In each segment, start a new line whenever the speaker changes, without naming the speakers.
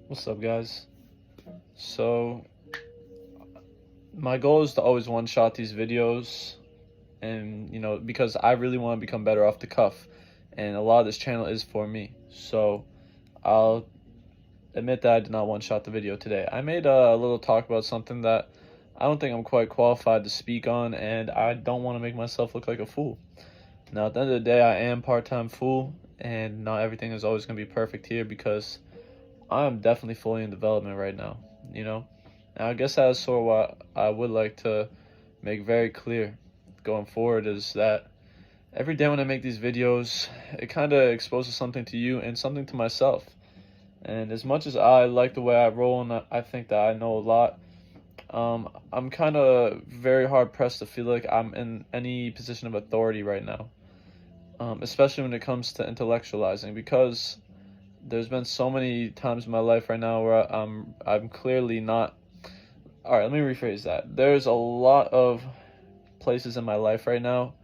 What's up, guys? So, my goal is to always one shot these videos, and because I really want to become better off the cuff, and a lot of this channel is for me. So, I'll admit that I did not one shot the video today. I made a little talk about something that I don't think I'm quite qualified to speak on, and I don't want to make myself look like a fool. Now, at the end of the day, I am part-time fool, and not everything is always going to be perfect here because I am definitely fully in development right now, you know? And I guess that's sort of what I would like to make very clear going forward is that every day when I make these videos, it kind of exposes something to you and something to myself. And as much as I like the way I roll and I think that I know a lot, I'm kind of very hard pressed to feel like I'm in any position of authority right now, especially when it comes to intellectualizing because there's been so many times in my life right now where I'm clearly not. All right, let me rephrase that. There's a lot of places in my life right now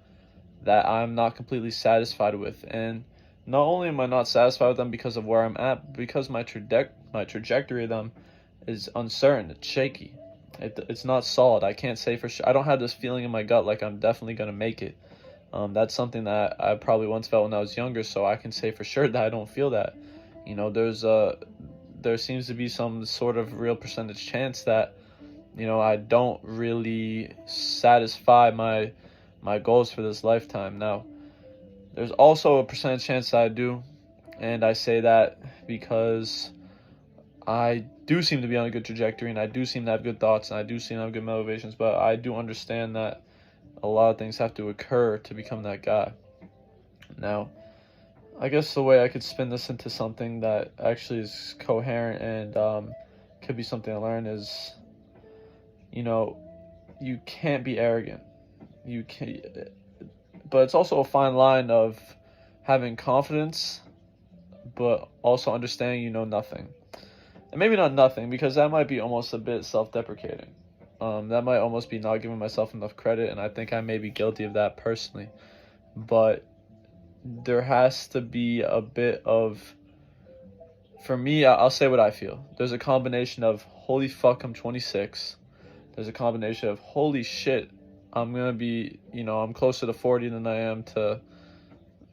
that I'm not completely satisfied with, and not only am I not satisfied with them because of where I'm at, but because my trajectory of them is uncertain. It's shaky. It's not solid. I can't say for sure. I don't have this feeling in my gut like I'm definitely gonna make it. That's something that I probably once felt when I was younger, so I can say for sure that I don't feel that. There seems to be some sort of real percentage chance that I don't really satisfy my goals for this lifetime. Now, there's also a percentage chance that I do, and I say that because I do seem to be on a good trajectory, and I do seem to have good thoughts, and I do seem to have good motivations, but I do understand that a lot of things have to occur to become that guy. Now, I guess the way I could spin this into something that actually is coherent and could be something I learn is, you know, you can't be arrogant. You can, but it's also a fine line of having confidence, but also understanding you know nothing, and maybe not nothing because that might be almost a bit self-deprecating. That might almost be not giving myself enough credit, and I think I may be guilty of that personally. But there has to be a bit of, for me, I'll say what I feel. There's a combination of holy fuck, I'm 26. There's a combination of holy shit, I'm gonna be, I'm closer to 40 than I am to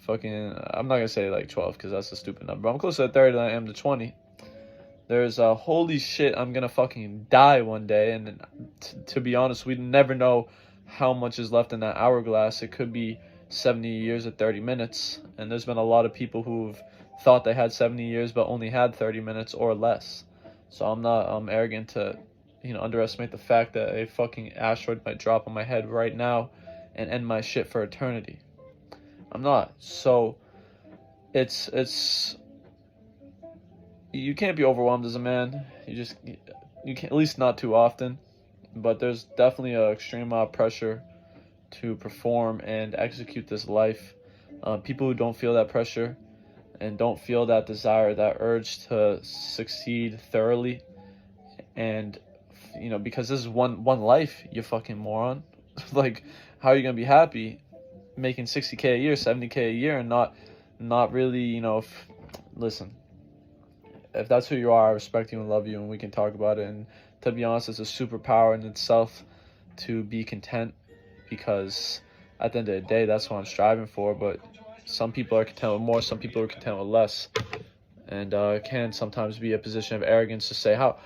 fucking, I'm not gonna say like 12 because that's a stupid number, but I'm closer to 30 than I am to 20. There's a holy shit, I'm gonna fucking die one day, and to be honest, we never know how much is left in that hourglass. It could be 70 years or 30 minutes, and there's been a lot of people who've thought they had 70 years but only had 30 minutes or less. So I'm not arrogant to, underestimate the fact that a fucking asteroid might drop on my head right now and end my shit for eternity. I'm not. So it's you can't be overwhelmed as a man. You can't, at least not too often. But there's definitely an extreme amount of pressure to perform and execute this life. People who don't feel that pressure and don't feel that desire, that urge to succeed thoroughly, and because this is one life, you fucking moron. Like, how are you gonna be happy making 60K a year, 70K a year, and not really, listen, if that's who you are, I respect you and love you, and we can talk about it. And to be honest, it's a superpower in itself to be content, because at the end of the day, that's what I'm striving for. But some people are content with more, some people are content with less, and it can sometimes be a position of arrogance to say, how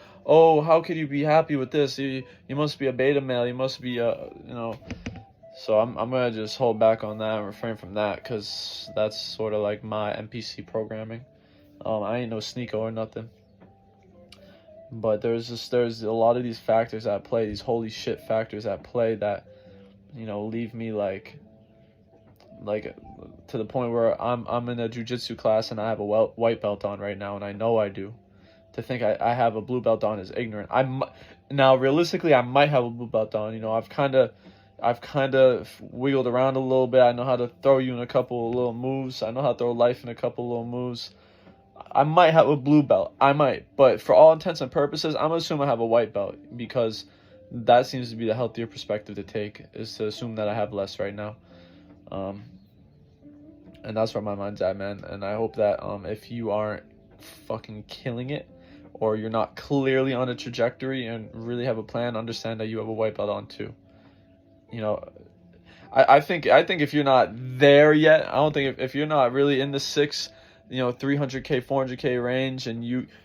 could you be happy with this? You must be a beta male. You must be a. So I'm gonna just hold back on that and refrain from that because that's sort of like my NPC programming. I ain't no sneako or nothing. But there's a lot of these factors at play, these holy shit factors at play that, leave me like to the point where I'm in a jujitsu class and I have a white belt on right now, and I know I do. To think I have a blue belt on is ignorant. Now realistically I might have a blue belt on. I've kind of wiggled around a little bit. I know how to throw you in a couple of little moves. I know how to throw life in a couple of little moves. I might have a blue belt. I might. But for all intents and purposes, I'm going to assume I have a white belt because that seems to be the healthier perspective to take, is to assume that I have less right now. And that's where my mind's at, man. And I hope that if you aren't fucking killing it or you're not clearly on a trajectory and really have a plan, understand that you have a white belt on too. You know, I think if you're not there yet, I don't think if you're not really in the 300K, 400K range, and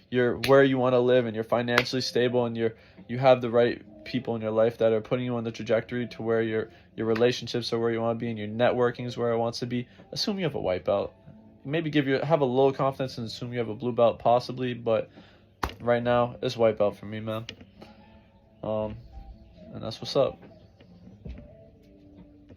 you're where you want to live, and you're financially stable, and you have the right people in your life that are putting you on the trajectory to where your relationships are where you want to be, and your networking is where it wants to be, assume you have a white belt. Maybe have a little confidence and assume you have a blue belt possibly, but right now it's white belt for me, man. And that's what's up.